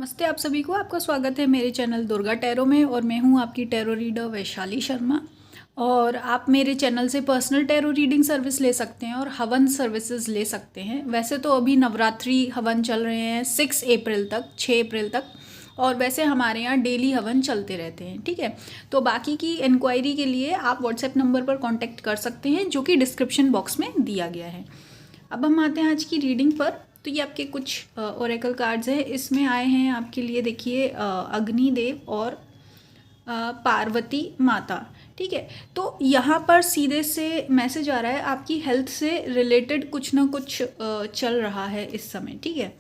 नमस्ते आप सभी को। आपका स्वागत है मेरे चैनल दुर्गा टैरो में और मैं हूं आपकी टैरो रीडर वैशाली शर्मा। और आप मेरे चैनल से पर्सनल टैरो रीडिंग सर्विस ले सकते हैं और हवन सर्विसेज ले सकते हैं। वैसे तो अभी नवरात्रि हवन चल रहे हैं 6 अप्रैल तक, 6 अप्रैल तक, और वैसे हमारे यहाँ डेली हवन चलते रहते हैं। ठीक है, तो बाकी की इंक्वायरी के लिए आप व्हाट्सएप नंबर पर कॉन्टैक्ट कर सकते हैं जो कि डिस्क्रिप्शन बॉक्स में दिया गया है। अब हम आते हैं आज की रीडिंग पर। तो ये आपके कुछ ओरेकल कार्ड्स हैं। इसमें आए हैं आपके लिए, देखिए, अग्निदेव और पार्वती माता। ठीक है, तो यहाँ पर सीधे से मैसेज आ रहा है आपकी हेल्थ से रिलेटेड कुछ ना कुछ चल रहा है इस समय। ठीक है,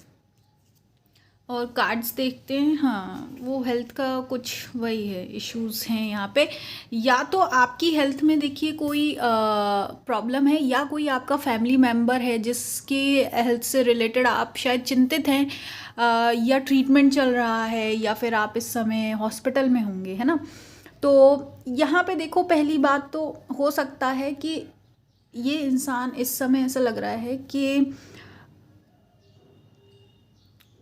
और कार्ड्स देखते हैं। हाँ, वो हेल्थ का कुछ वही है, इश्यूज हैं यहाँ पे। या तो आपकी हेल्थ में देखिए कोई प्रॉब्लम है, या कोई आपका फैमिली मेम्बर है जिसके हेल्थ से रिलेटेड आप शायद चिंतित हैं, या ट्रीटमेंट चल रहा है, या फिर आप इस समय हॉस्पिटल में होंगे, है ना। तो यहाँ पे देखो, पहली बात तो हो सकता है कि ये इंसान इस समय ऐसा लग रहा है कि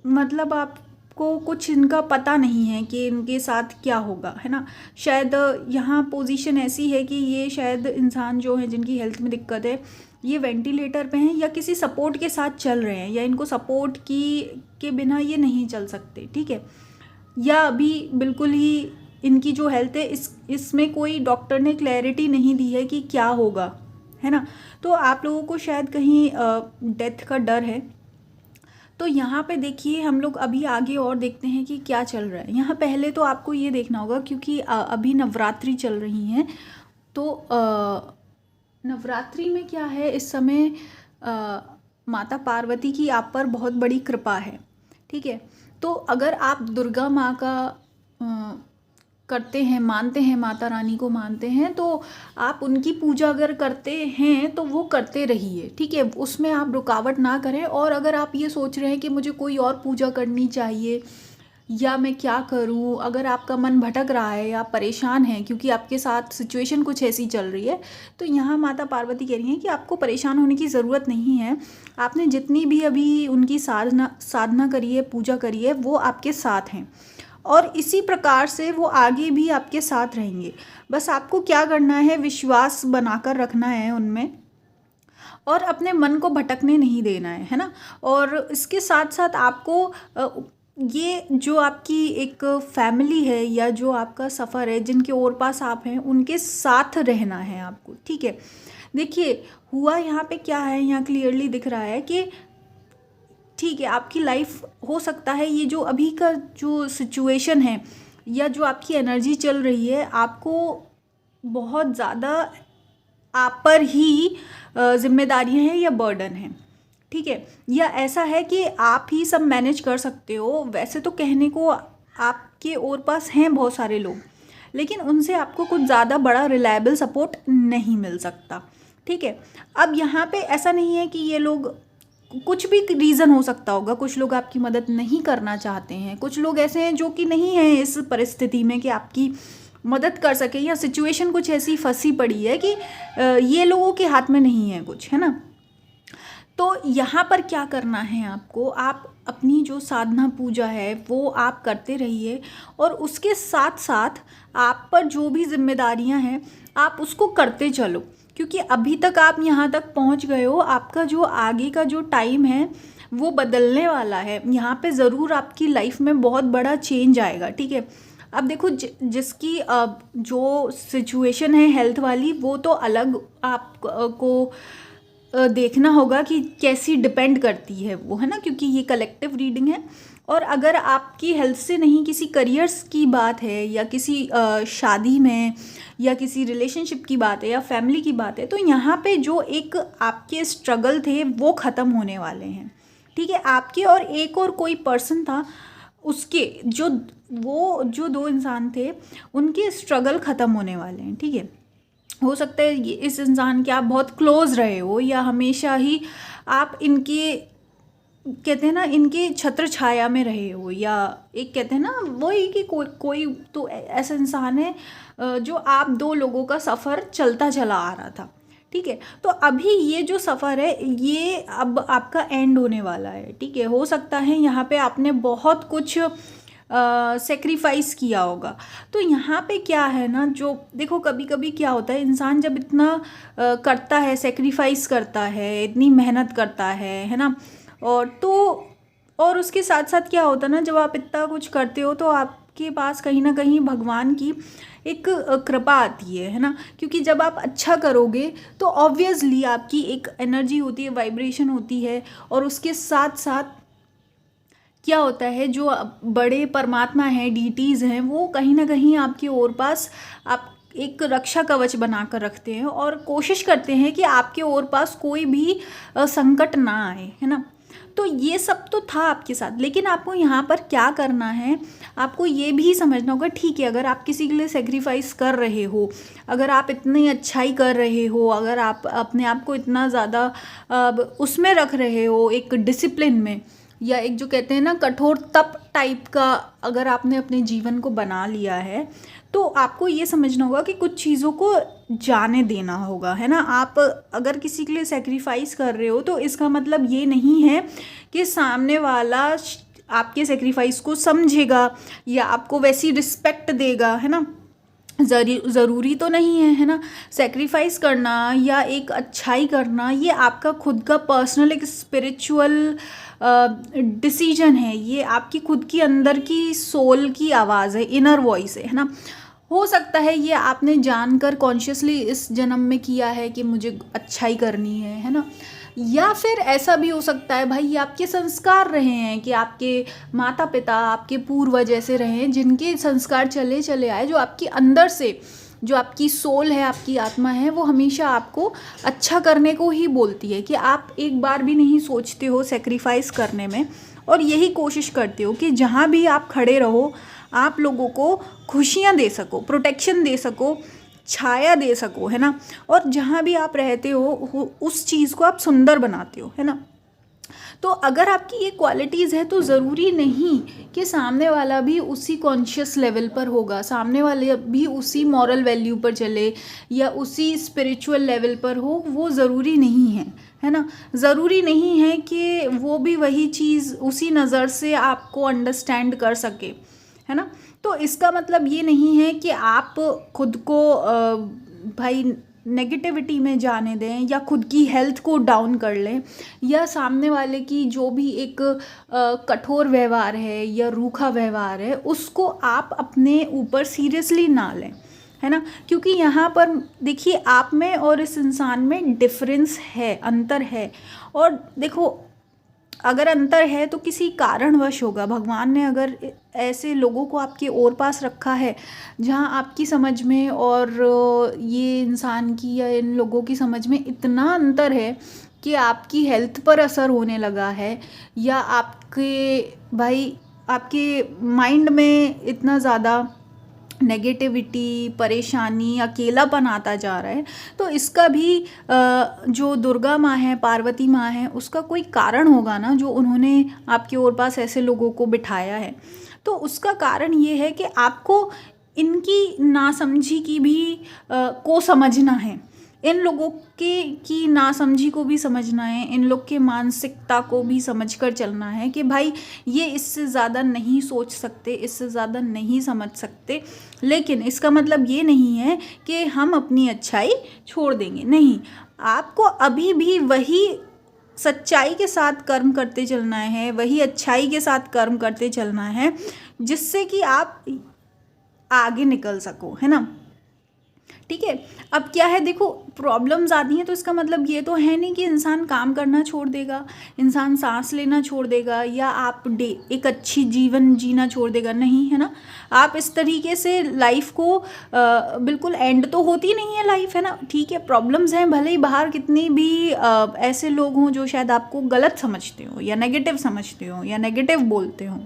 मतलब आपको कुछ इनका पता नहीं है कि इनके साथ क्या होगा, है ना। शायद यहाँ पोजीशन ऐसी है कि ये शायद इंसान जो है, जिनकी हेल्थ में दिक्कत है, ये वेंटिलेटर पे हैं या किसी सपोर्ट के साथ चल रहे हैं, या इनको सपोर्ट के बिना ये नहीं चल सकते। ठीक है, या अभी बिल्कुल ही इनकी जो हेल्थ है, इसमें कोई डॉक्टर ने क्लैरिटी नहीं दी है कि क्या होगा, है ना। तो आप लोगों को शायद कहीं डेथ का डर है। तो यहाँ पे देखिए, हम लोग अभी आगे और देखते हैं कि क्या चल रहा है। यहाँ पहले तो आपको ये देखना होगा, क्योंकि अभी नवरात्रि चल रही हैं, तो नवरात्रि में क्या है, इस समय माता पार्वती की आप पर बहुत बड़ी कृपा है। ठीक है, तो अगर आप दुर्गा माँ का करते हैं, मानते हैं, माता रानी को मानते हैं, तो आप उनकी पूजा अगर करते हैं तो वो करते रहिए। ठीक है, उसमें आप रुकावट ना करें। और अगर आप ये सोच रहे हैं कि मुझे कोई और पूजा करनी चाहिए या मैं क्या करूं, अगर आपका मन भटक रहा है या परेशान है क्योंकि आपके साथ सिचुएशन कुछ ऐसी चल रही है, तो यहाँ माता पार्वती कह रही हैं कि आपको परेशान होने की ज़रूरत नहीं है। आपने जितनी भी अभी उनकी साधना करी है, पूजा करी है, वो आपके साथ हैं और इसी प्रकार से वो आगे भी आपके साथ रहेंगे। बस आपको क्या करना है, विश्वास बनाकर रखना है उनमें और अपने मन को भटकने नहीं देना है ना। और इसके साथ साथ आपको ये जो आपकी एक फैमिली है या जो आपका सफ़र है, जिनके और पास आप हैं, उनके साथ रहना है आपको। ठीक है, देखिए हुआ यहाँ पे क्या है, यहाँ क्लियरली दिख रहा है कि ठीक है, आपकी लाइफ हो सकता है, ये जो अभी का जो सिचुएशन है या जो आपकी एनर्जी चल रही है, आपको बहुत ज़्यादा आप पर ही जिम्मेदारियां हैं या बर्डन है। ठीक है, या ऐसा है कि आप ही सब मैनेज कर सकते हो। वैसे तो कहने को आपके और पास हैं बहुत सारे लोग, लेकिन उनसे आपको कुछ ज़्यादा बड़ा रिलायबल सपोर्ट नहीं मिल सकता। ठीक है, अब यहाँ पे ऐसा नहीं है कि ये लोग, कुछ भी रीज़न हो सकता होगा, कुछ लोग आपकी मदद नहीं करना चाहते हैं, कुछ लोग ऐसे हैं जो कि नहीं हैं इस परिस्थिति में कि आपकी मदद कर सके, या सिचुएशन कुछ ऐसी फंसी पड़ी है कि ये लोगों के हाथ में नहीं है कुछ, है ना। तो यहाँ पर क्या करना है आपको, आप अपनी जो साधना पूजा है वो आप करते रहिए और उसके साथ साथ आप पर जो भी जिम्मेदारियाँ हैं आप उसको करते चलो, क्योंकि अभी तक आप यहाँ तक पहुँच गए हो। आपका जो आगे का जो टाइम है वो बदलने वाला है। यहाँ पे ज़रूर आपकी लाइफ में बहुत बड़ा चेंज आएगा। ठीक है, अब देखो, जिसकी जो सिचुएशन है हेल्थ वाली, वो तो अलग आपको देखना होगा कि कैसी डिपेंड करती है वो, है ना, क्योंकि ये कलेक्टिव रीडिंग है। और अगर आपकी हेल्थ से नहीं, किसी करियर्स की बात है या किसी शादी में या किसी रिलेशनशिप की बात है या फैमिली की बात है, तो यहाँ पे जो एक आपके स्ट्रगल थे वो ख़त्म होने वाले हैं। ठीक है, आपके और एक और कोई पर्सन था, उसके जो दो इंसान थे, उनके स्ट्रगल ख़त्म होने वाले हैं। ठीक है, हो सकता है इस इंसान के आप बहुत क्लोज रहे हो या हमेशा ही आप इनके, कहते हैं ना, इनके छत्र छाया में रहे हो, या एक कहते हैं ना वही कि कोई तो ऐसा इंसान है जो आप दो लोगों का सफ़र चलता चला आ रहा था। ठीक है। तो अभी ये जो सफ़र है ये अब आपका एंड होने वाला है, ठीक है। हो सकता है यहाँ पे आपने बहुत कुछ सेक्रीफाइस किया होगा। तो यहाँ पे क्या है ना, जो देखो कभी कभी क्या होता है, इंसान जब इतना करता है, सेक्रीफाइस करता है, इतनी मेहनत करता है ना, और तो और उसके साथ साथ क्या होता है ना, जब आप इतना कुछ करते हो तो आपके पास कहीं ना कहीं भगवान की एक कृपा आती है ना। क्योंकि जब आप अच्छा करोगे तो ऑब्वियसली आपकी एक एनर्जी होती है, वाइब्रेशन होती है, और उसके साथ साथ क्या होता है, जो बड़े परमात्मा हैं, डीटीज़ हैं, वो कहीं ना कहीं आपके ओर पास आप एक रक्षा कवच बना कर रखते हैं और कोशिश करते हैं कि आपके ओर पास कोई भी संकट ना आए, है ना। तो ये सब तो था आपके साथ, लेकिन आपको यहाँ पर क्या करना है, आपको ये भी समझना होगा, ठीक है, अगर आप किसी के लिए सेक्रीफाइस कर रहे हो, अगर आप इतनी अच्छाई कर रहे हो, अगर आप अपने आप को इतना ज़्यादा उसमें रख रहे हो, एक डिसिप्लिन में, या एक जो कहते हैं ना कठोर तप टाइप का अगर आपने अपने जीवन को बना लिया है, तो आपको ये समझना होगा कि कुछ चीज़ों को जाने देना होगा, है ना। आप अगर किसी के लिए सेक्रीफाइस कर रहे हो तो इसका मतलब ये नहीं है कि सामने वाला आपके सेक्रीफाइस को समझेगा या आपको वैसी रिस्पेक्ट देगा, है ना। ज़रूरी तो नहीं है ना। सेक्रीफाइस करना या एक अच्छाई करना ये आपका खुद का पर्सनल एक स्पिरिचुअल डिसीजन है, ये आपकी खुद की अंदर की सोल की आवाज़ है, इनर वॉइस है ना। हो सकता है ये आपने जानकर कॉन्शियसली इस जन्म में किया है कि मुझे अच्छाई करनी है ना। या फिर ऐसा भी हो सकता है भाई, ये आपके संस्कार रहे हैं कि आपके माता पिता, आपके पूर्वज ऐसे रहे हैं जिनके संस्कार चले चले आए, जो आपके अंदर से, जो आपकी सोल है, आपकी आत्मा है, वो हमेशा आपको अच्छा करने को ही बोलती है, कि आप एक बार भी नहीं सोचते हो सेक्रीफाइस करने में, और यही कोशिश करते हो कि जहाँ भी आप खड़े रहो आप लोगों को खुशियाँ दे सको, प्रोटेक्शन दे सको, छाया दे सको, है ना। और जहाँ भी आप रहते हो उस चीज़ को आप सुंदर बनाते हो, है ना। तो अगर आपकी ये क्वालिटीज़ है तो ज़रूरी नहीं कि सामने वाला भी उसी कॉन्शियस लेवल पर होगा, सामने वाले भी उसी मॉरल वैल्यू पर चले या उसी स्पिरिचुअल लेवल पर हो, वो ज़रूरी नहीं है ना। ज़रूरी नहीं है कि वो भी वही चीज़ उसी नज़र से आपको अंडरस्टैंड कर सके, है ना। तो इसका मतलब ये नहीं है कि आप खुद को भाई नेगेटिविटी में जाने दें या खुद की हेल्थ को डाउन कर लें, या सामने वाले की जो भी एक कठोर व्यवहार है या रूखा व्यवहार है उसको आप अपने ऊपर सीरियसली ना लें, है ना। क्योंकि यहाँ पर देखिए, आप में और इस इंसान में डिफरेंस है, अंतर है। और देखो, अगर अंतर है तो किसी कारणवश होगा। भगवान ने अगर ऐसे लोगों को आपके ओर पास रखा है जहाँ आपकी समझ में और ये इंसान की या इन लोगों की समझ में इतना अंतर है कि आपकी हेल्थ पर असर होने लगा है, या आपके माइंड में इतना ज़्यादा नेगेटिविटी, परेशानी, अकेलापन आता जा रहा है, तो इसका भी जो दुर्गा माँ है, पार्वती माँ है, उसका कोई कारण होगा ना, जो उन्होंने आपके ओर पास ऐसे लोगों को बिठाया है। तो उसका कारण ये है कि आपको इनकी नासमझी की भी को समझना है, इन लोगों की नासमझी को भी समझना है, इन लोग के मानसिकता को भी समझकर चलना है कि भाई ये इससे ज़्यादा नहीं सोच सकते, इससे ज़्यादा नहीं समझ सकते। लेकिन इसका मतलब ये नहीं है कि हम अपनी अच्छाई छोड़ देंगे, नहीं। आपको अभी भी वही सच्चाई के साथ कर्म करते चलना है, वही अच्छाई के साथ कर्म करते चलना है, जिससे कि आप आगे निकल सको, है ना। ठीक है। अब क्या है, देखो, प्रॉब्लम्स आती हैं तो इसका मतलब ये तो है नहीं कि इंसान काम करना छोड़ देगा, इंसान सांस लेना छोड़ देगा, या आप एक अच्छी जीवन जीना छोड़ देगा, नहीं, है ना। आप इस तरीके से लाइफ को बिल्कुल एंड तो होती नहीं है लाइफ, है ना। ठीक है, प्रॉब्लम्स हैं, भले ही बाहर कितनी भी ऐसे लोग हों जो शायद आपको गलत समझते हो या नेगेटिव समझते हो या नेगेटिव बोलते हो,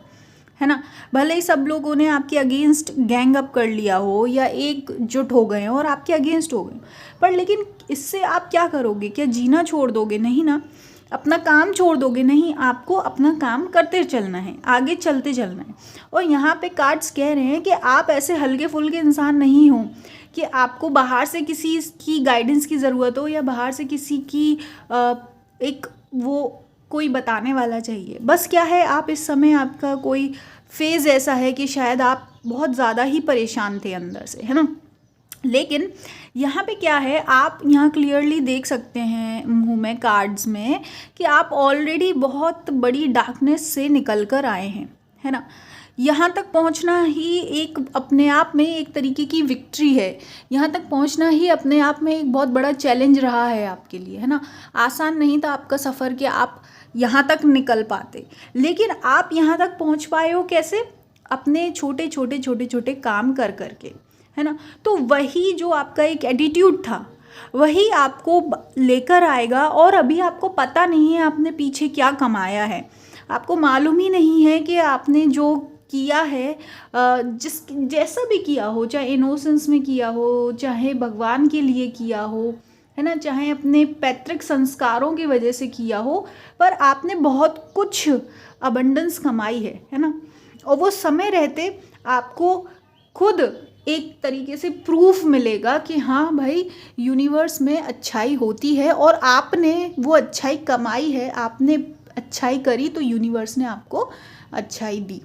है ना। भले ही सब लोगों ने आपके अगेंस्ट गैंग अप कर लिया हो या एकजुट हो गए हो और आपके अगेंस्ट हो गए, पर लेकिन इससे आप क्या करोगे, क्या जीना छोड़ दोगे, नहीं ना। अपना काम छोड़ दोगे नहीं, आपको अपना काम करते चलना है, आगे चलते चलना है। और यहाँ पे कार्ड्स कह रहे हैं कि आप ऐसे हल्के फुल्के इंसान नहीं हो कि आपको बाहर से किसी की गाइडेंस की ज़रूरत हो या बाहर से किसी की एक वो कोई बताने वाला चाहिए। बस क्या है, आप इस समय आपका कोई फेज़ ऐसा है कि शायद आप बहुत ज़्यादा ही परेशान थे अंदर से, है ना। लेकिन यहाँ पे क्या है, आप यहाँ क्लियरली देख सकते हैं मुँह में कार्ड्स में कि आप ऑलरेडी बहुत बड़ी डार्कनेस से निकल कर आए हैं, है ना। यहाँ तक पहुँचना ही एक अपने आप में एक तरीके की विक्ट्री है। यहाँ तक पहुँचना ही अपने आप में एक बहुत बड़ा चैलेंज रहा है आपके लिए, है ना। आसान नहीं था आपका सफ़र कि आप यहाँ तक निकल पाते, लेकिन आप यहाँ तक पहुँच पाए हो कैसे, अपने छोटे छोटे काम कर करके, है ना। तो वही जो आपका एक एटीट्यूड था वही आपको लेकर आएगा। और अभी आपको पता नहीं है आपने पीछे क्या कमाया है, आपको मालूम ही नहीं है कि आपने जो किया है, जैसा भी किया हो, चाहे इनोसेंस में किया हो, चाहे भगवान के लिए किया हो, है ना, चाहे अपने पैतृक संस्कारों की वजह से किया हो, पर आपने बहुत कुछ अबंडेंस कमाई है ना। और वो समय रहते आपको खुद एक तरीके से प्रूफ मिलेगा कि हाँ भाई, यूनिवर्स में अच्छाई होती है और आपने वो अच्छाई कमाई है, आपने अच्छाई करी तो यूनिवर्स ने आपको अच्छाई दी।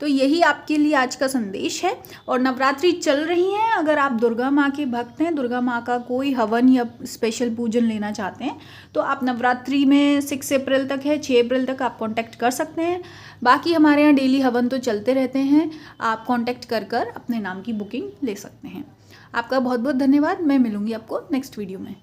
तो यही आपके लिए आज का संदेश है। और नवरात्रि चल रही हैं, अगर आप दुर्गा माँ के भक्त हैं, दुर्गा माँ का कोई हवन या स्पेशल पूजन लेना चाहते हैं, तो आप नवरात्रि में 6 अप्रैल तक है, 6 अप्रैल तक आप कांटेक्ट कर सकते हैं। बाकी हमारे यहाँ डेली हवन तो चलते रहते हैं, आप कांटेक्ट कर अपने नाम की बुकिंग ले सकते हैं। आपका बहुत बहुत धन्यवाद। मैं मिलूँगी आपको नेक्स्ट वीडियो में।